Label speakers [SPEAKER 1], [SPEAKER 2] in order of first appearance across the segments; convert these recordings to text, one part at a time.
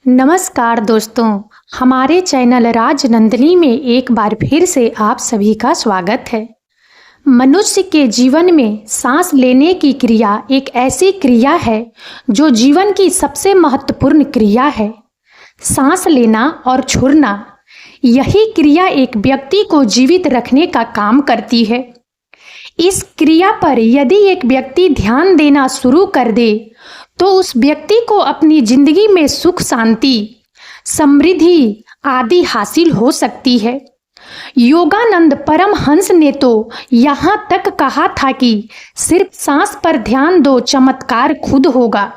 [SPEAKER 1] नमस्कार दोस्तों, हमारे चैनल राजनंदिनी में एक बार फिर से आप सभी का स्वागत है। मनुष्य के जीवन में सांस लेने की क्रिया एक ऐसी क्रिया है जो जीवन की सबसे महत्वपूर्ण क्रिया है। सांस लेना और छोड़ना, यही क्रिया एक व्यक्ति को जीवित रखने का काम करती है। इस क्रिया पर यदि एक व्यक्ति ध्यान देना शुरू कर दे तो उस व्यक्ति को अपनी जिंदगी में सुख शांति, समृद्धि आदि हासिल हो सकती है। योगानंद परमहंस ने तो यहाँ तक कहा था कि सिर्फ सांस पर ध्यान दो, चमत्कार खुद होगा।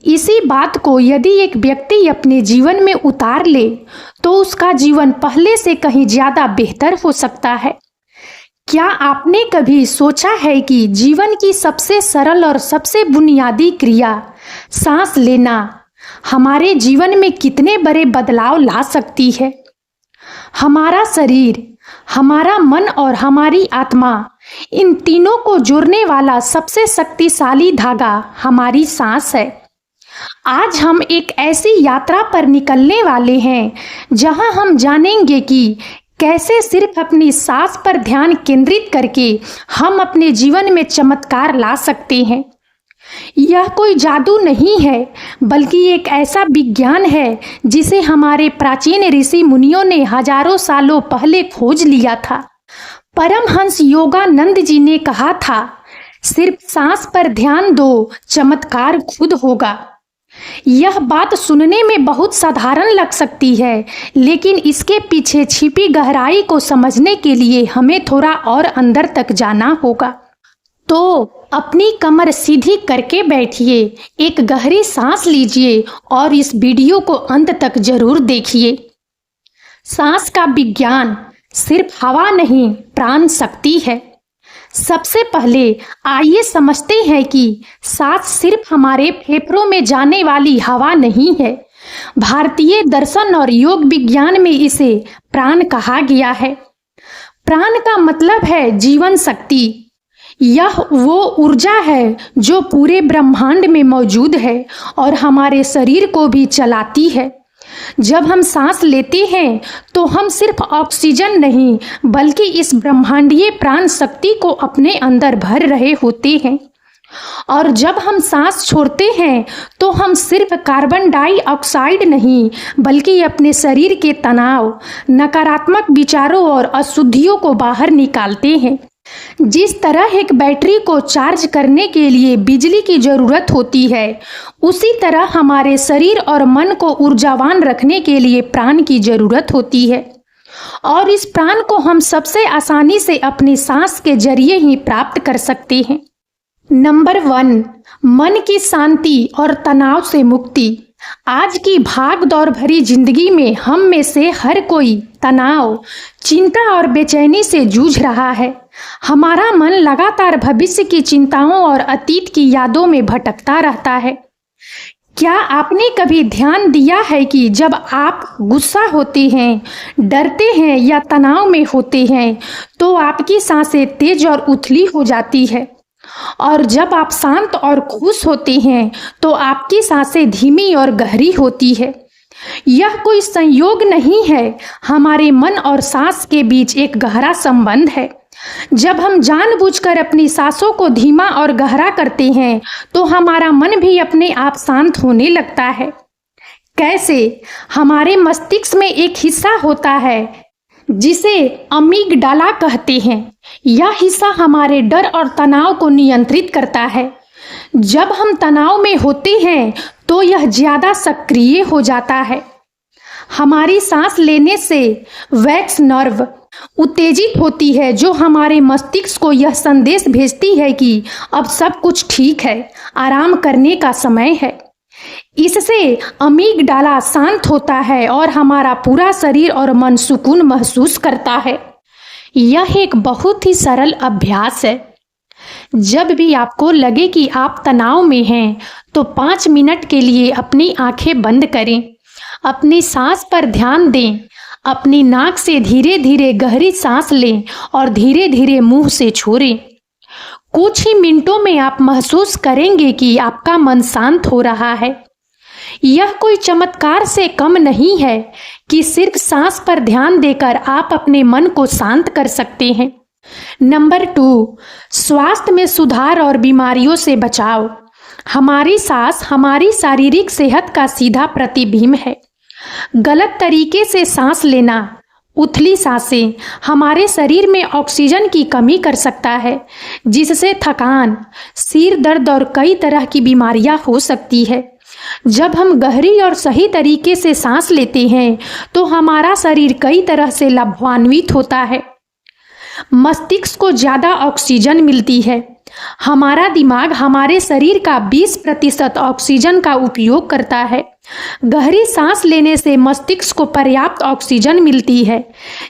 [SPEAKER 1] इसी बात को यदि एक व्यक्ति अपने जीवन में उतार ले तो उसका जीवन पहले से कहीं ज्यादा बेहतर हो सकता है। क्या आपने कभी सोचा है कि जीवन की सबसे सरल और सबसे बुनियादी क्रिया सांस लेना हमारे जीवन में कितने बड़े बदलाव ला सकती है? हमारा शरीर, हमारा मन और हमारी आत्मा, इन तीनों को जोड़ने वाला सबसे शक्तिशाली धागा हमारी सांस है। आज हम एक ऐसी यात्रा पर निकलने वाले हैं जहां हम जानेंगे कि कैसे सिर्फ अपनी सांस पर ध्यान केंद्रित करके हम अपने जीवन में चमत्कार ला सकते हैं। यह कोई जादू नहीं है, बल्कि एक ऐसा विज्ञान है जिसे हमारे प्राचीन ऋषि मुनियों ने हजारों सालों पहले खोज लिया था। परमहंस योगानंद जी ने कहा था, सिर्फ सांस पर ध्यान दो, चमत्कार खुद होगा। यह बात सुनने में बहुत साधारण लग सकती है, लेकिन इसके पीछे छिपी गहराई को समझने के लिए हमें थोड़ा और अंदर तक जाना होगा। तो अपनी कमर सीधी करके बैठिए, एक गहरी सांस लीजिए और इस वीडियो को अंत तक जरूर देखिए। सांस का विज्ञान सिर्फ हवा नहीं, प्राण शक्ति है। सबसे पहले आइए समझते हैं कि सांस सिर्फ हमारे फेफड़ों में जाने वाली हवा नहीं है। भारतीय दर्शन और योग विज्ञान में इसे प्राण कहा गया है। प्राण का मतलब है जीवन शक्ति। यह वो ऊर्जा है जो पूरे ब्रह्मांड में मौजूद है और हमारे शरीर को भी चलाती है। जब हम सांस लेते हैं तो हम सिर्फ ऑक्सीजन नहीं, बल्कि इस ब्रह्मांडीय प्राण शक्ति को अपने अंदर भर रहे होते हैं। और जब हम सांस छोड़ते हैं तो हम सिर्फ कार्बन डाइऑक्साइड नहीं, बल्कि अपने शरीर के तनाव, नकारात्मक विचारों और अशुद्धियों को बाहर निकालते हैं। जिस तरह एक बैटरी को चार्ज करने के लिए बिजली की जरूरत होती है, उसी तरह हमारे शरीर और मन को ऊर्जावान रखने के लिए प्राण की जरूरत होती है। और इस प्राण को हम सबसे आसानी से अपनी सांस के जरिए ही प्राप्त कर सकते हैं। नंबर 1, मन की शांति और तनाव से मुक्ति। आज की भाग दौड़ भरी जिंदगी में हम में से हर कोई तनाव, चिंता और बेचैनी से जूझ रहा है। हमारा मन लगातार भविष्य की चिंताओं और अतीत की यादों में भटकता रहता है। क्या आपने कभी ध्यान दिया है कि जब आप गुस्सा होते हैं, डरते हैं या तनाव में होते हैं तो आपकी सांसें तेज और उथली हो जाती है, और जब आप शांत और खुश होते हैं तो आपकी सांसें धीमी और गहरी होती है। यह कोई संयोग नहीं है, हमारे मन और सांस के बीच एक गहरा संबंध है। जब हम जानबूझकर अपनी सांसों को धीमा और गहरा करते हैं तो हमारा मन भी अपने आप शांत होने लगता है। कैसे? हमारे मस्तिष्क में एक हिस्सा होता है जिसे अमीगडाला कहते हैं। यह हिस्सा हमारे डर और तनाव को नियंत्रित करता है। जब हम तनाव में होते हैं तो यह ज्यादा सक्रिय हो जाता है। हमारी सांस लेने से वैक्स नर्व उत्तेजित होती है, जो हमारे मस्तिष्क को यह संदेश भेजती है कि अब सब कुछ ठीक है, आराम करने का समय है। इससे अमीगडाला शांत होता है और हमारा पूरा शरीर और मन सुकून महसूस करता है। यह एक बहुत ही सरल अभ्यास है। जब भी आपको लगे कि आप तनाव में हैं तो 5 मिनट के लिए अपनी आंखें बंद करें, अपनी सांस पर ध्यान दें, अपनी नाक से धीरे धीरे गहरी सांस लें और धीरे धीरे मुंह से छोड़ें। कुछ ही मिनटों में आप महसूस करेंगे कि आपका मन शांत हो रहा है। यह कोई चमत्कार से कम नहीं है कि सिर्फ सांस पर ध्यान देकर आप अपने मन को शांत कर सकते हैं। नंबर 2, स्वास्थ्य में सुधार और बीमारियों से बचाव। हमारी सांस हमारी शारीरिक सेहत का सीधा प्रतिबिंब है। गलत तरीके से सांस लेना, उथली सांसें हमारे शरीर में ऑक्सीजन की कमी कर सकता है, जिससे थकान, सिर दर्द और कई तरह की बीमारियां हो सकती है। जब हम गहरी और सही तरीके से सांस लेते हैं तो हमारा शरीर कई तरह से लाभान्वित होता है। मस्तिष्क को ज़्यादा ऑक्सीजन मिलती है। हमारा दिमाग हमारे शरीर का 20% ऑक्सीजन का उपयोग करता है। गहरी सांस लेने से मस्तिष्क को पर्याप्त ऑक्सीजन मिलती है,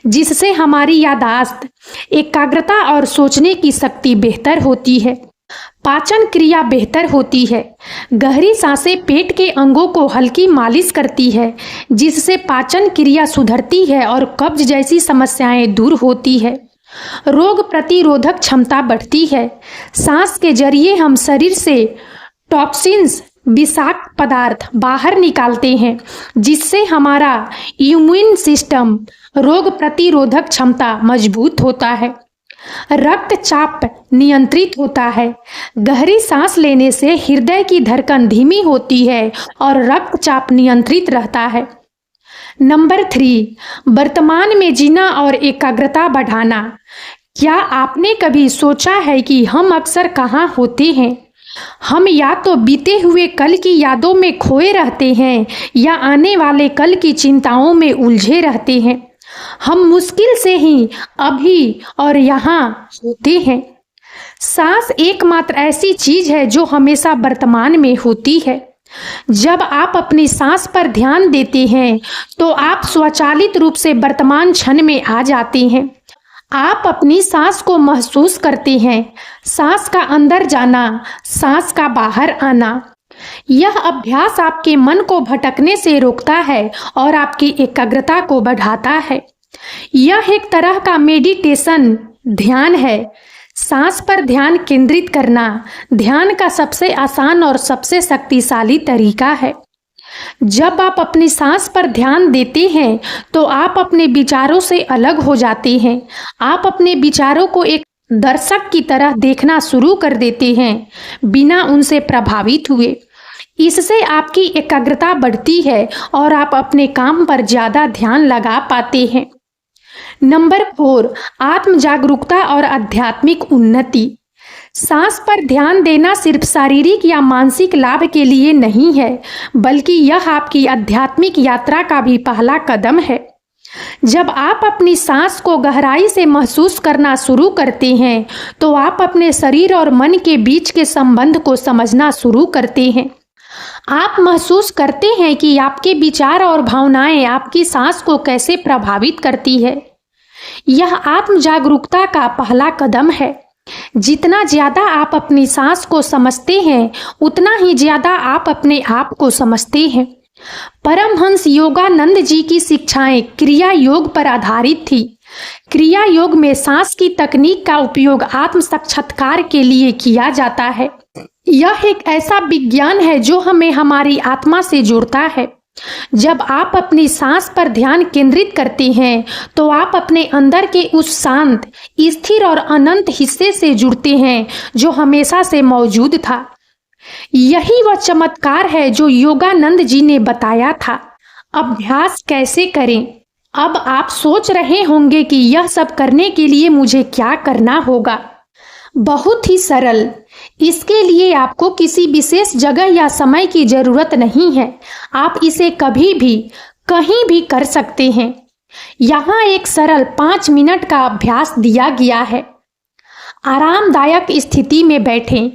[SPEAKER 1] जिससे हमारी याददाश्त, एकाग्रता और सोचने की शक्ति बेहतर होती है। पाचन क्रिया बेहतर होती है। गहरी सांसें पेट के अंगों को हल्की मालिश करती है, जिससे पाचन क्रिया सुधरती है और कब्ज जैसी समस्याएं दूर होती है। रोग प्रतिरोधक क्षमता बढ़ती है। सांस के जरिए हम शरीर से टॉक्सिन्स, विषाक्त पदार्थ बाहर निकालते हैं, जिससे हमारा इम्यून सिस्टम, रोग प्रतिरोधक क्षमता मजबूत होता है। रक्तचाप नियंत्रित होता है। गहरी सांस लेने से हृदय की धड़कन धीमी होती है और रक्तचाप नियंत्रित रहता है। नंबर 3, वर्तमान में जीना और एकाग्रता बढ़ाना। क्या आपने कभी सोचा है कि हम अक्सर कहाँ होते हैं? हम या तो बीते हुए कल की यादों में खोए रहते हैं या आने वाले कल की चिंताओं में उलझे रहते हैं। हम मुश्किल से ही अभी और यहाँ होते हैं। सांस एकमात्र ऐसी चीज है जो हमेशा वर्तमान में होती है। जब आप अपनी सांस पर ध्यान देते हैं तो आप स्वचालित रूप से वर्तमान क्षण में आ जाते हैं। आप अपनी सांस को महसूस करते हैं, सांस का अंदर जाना, सांस का बाहर आना। यह अभ्यास आपके मन को भटकने से रोकता है और आपकी एकाग्रता को बढ़ाता है। यह एक तरह का मेडिटेशन ध्यान है। सांस पर ध्यान केंद्रित करना ध्यान का सबसे आसान और सबसे शक्तिशाली तरीका है। जब आप अपनी सांस पर ध्यान देते हैं तो आप अपने विचारों से अलग हो जाते हैं। आप अपने विचारों को एक दर्शक की तरह देखना शुरू कर देते हैं, बिना उनसे प्रभावित हुए। इससे आपकी एकाग्रता बढ़ती है और आप अपने काम पर ज़्यादा ध्यान लगा पाते हैं। नंबर 4, आत्म जागरूकता और आध्यात्मिक उन्नति। सांस पर ध्यान देना सिर्फ शारीरिक या मानसिक लाभ के लिए नहीं है, बल्कि यह आपकी आध्यात्मिक यात्रा का भी पहला कदम है। जब आप अपनी सांस को गहराई से महसूस करना शुरू करते हैं तो आप अपने शरीर और मन के बीच के संबंध को समझना शुरू करते हैं। आप महसूस करते हैं कि आपके विचार और भावनाएं आपकी सांस को कैसे प्रभावित करती है। यह आत्म जागरूकता का पहला कदम है। जितना ज्यादा आप अपनी सांस को समझते हैं, उतना ही ज्यादा आप अपने आप को समझते हैं। परमहंस योगानंद जी की शिक्षाएं क्रिया योग पर आधारित थी। क्रिया योग में सांस की तकनीक का उपयोग आत्म साक्षात्कार के लिए किया जाता है। यह एक ऐसा विज्ञान है जो हमें हमारी आत्मा से जोड़ता है। जब आप अपनी सांस पर ध्यान केंद्रित करते हैं तो आप अपने अंदर के उस शांत, स्थिर और अनंत हिस्से से जुड़ते हैं जो हमेशा से मौजूद था। यही वह चमत्कार है जो योगानंद जी ने बताया था। अभ्यास कैसे करें? अब आप सोच रहे होंगे कि यह सब करने के लिए मुझे क्या करना होगा। बहुत ही सरल। इसके लिए आपको किसी विशेष जगह या समय की जरूरत नहीं है। आप इसे कभी भी, कहीं भी कर सकते हैं। यहाँ एक सरल 5 मिनट का अभ्यास दिया गया है। आरामदायक स्थिति में बैठें।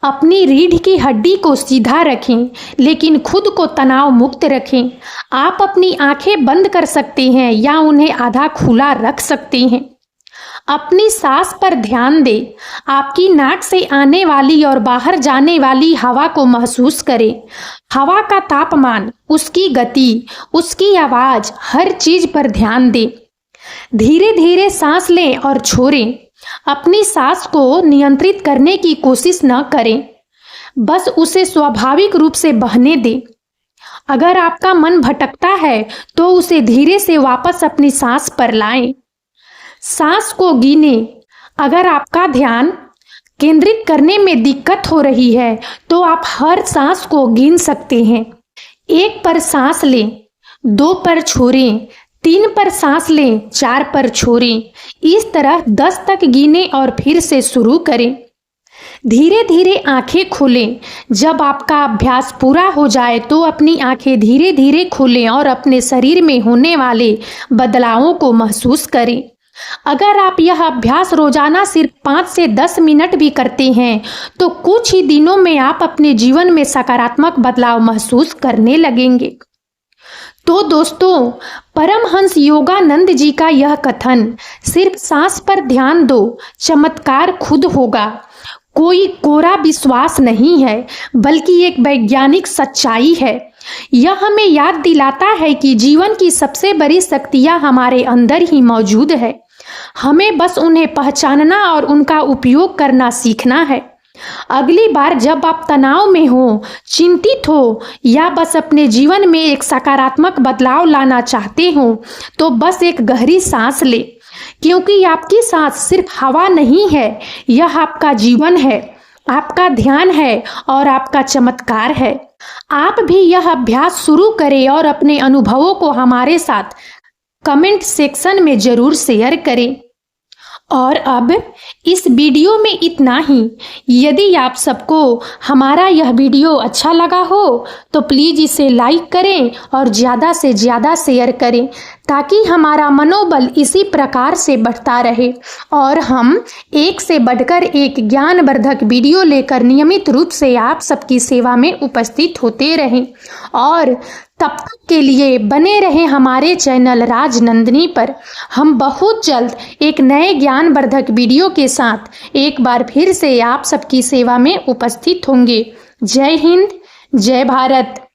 [SPEAKER 1] अपनी रीढ़ की हड्डी को सीधा रखें, लेकिन खुद को तनाव मुक्त रखें। आप अपनी आंखें बंद कर सकते हैं या उन्हें आधा खुला रख सकते हैं। अपनी सांस पर ध्यान दें। आपकी नाक से आने वाली और बाहर जाने वाली हवा को महसूस करें। हवा का तापमान, उसकी गति, उसकी आवाज, हर चीज पर ध्यान दें। धीरे धीरे सांस लें और छोड़ें। अपनी सांस को नियंत्रित करने की कोशिश न करें, बस उसे स्वाभाविक रूप से बहने दें। अगर आपका मन भटकता है तो उसे धीरे से वापस अपनी सांस पर लाएं। सांस को गिने। अगर आपका ध्यान केंद्रित करने में दिक्कत हो रही है तो आप हर सांस को गिन सकते हैं। 1 पर सांस लें, 2 पर छोड़ें, 3 पर सांस लें, 4 पर छोड़ें। इस तरह 10 तक गिने और फिर से शुरू करें। धीरे धीरे आंखें खोलें। जब आपका अभ्यास पूरा हो जाए तो अपनी आंखें धीरे धीरे खोलें और अपने शरीर में होने वाले बदलावों को महसूस करें। अगर आप यह अभ्यास रोजाना सिर्फ 5 से 10 मिनट भी करते हैं तो कुछ ही दिनों में आप अपने जीवन में सकारात्मक बदलाव महसूस करने लगेंगे। तो दोस्तों, परमहंस योगानंद जी का यह कथन, सिर्फ सांस पर ध्यान दो, चमत्कार खुद होगा, कोई कोरा विश्वास नहीं है बल्कि एक वैज्ञानिक सच्चाई है। यह हमें याद दिलाता है कि जीवन की सबसे बड़ी शक्तियां हमारे अंदर ही मौजूद है। हमें बस उन्हें पहचानना और उनका उपयोग करना सीखना है। अगली बार जब आप तनाव में हो, चिंतित हो या बस अपने जीवन में एक सकारात्मक बदलाव लाना चाहते हो तो बस एक गहरी सांस ले, क्योंकि आपकी सांस सिर्फ हवा नहीं है, यह आपका जीवन है, आपका ध्यान है और आपका चमत्कार है। आप भी यह अभ्यास शुरू करें और अपने अनुभवों को हमारे साथ कमेंट सेक्शन में जरूर शेयर करें। और अब इस वीडियो में इतना ही। यदि आप सबको हमारा यह वीडियो अच्छा लगा हो तो प्लीज़ इसे लाइक करें और ज़्यादा से ज़्यादा शेयर करें ताकि हमारा मनोबल इसी प्रकार से बढ़ता रहे और हम एक से बढ़कर एक ज्ञानवर्धक वीडियो लेकर नियमित रूप से आप सबकी सेवा में उपस्थित होते रहें। और तब तक के लिए बने रहें हमारे चैनल राजनंदिनी पर। हम बहुत जल्द एक नए ज्ञानवर्धक वीडियो के साथ एक बार फिर से आप सबकी सेवा में उपस्थित होंगे। जय हिंद, जय भारत।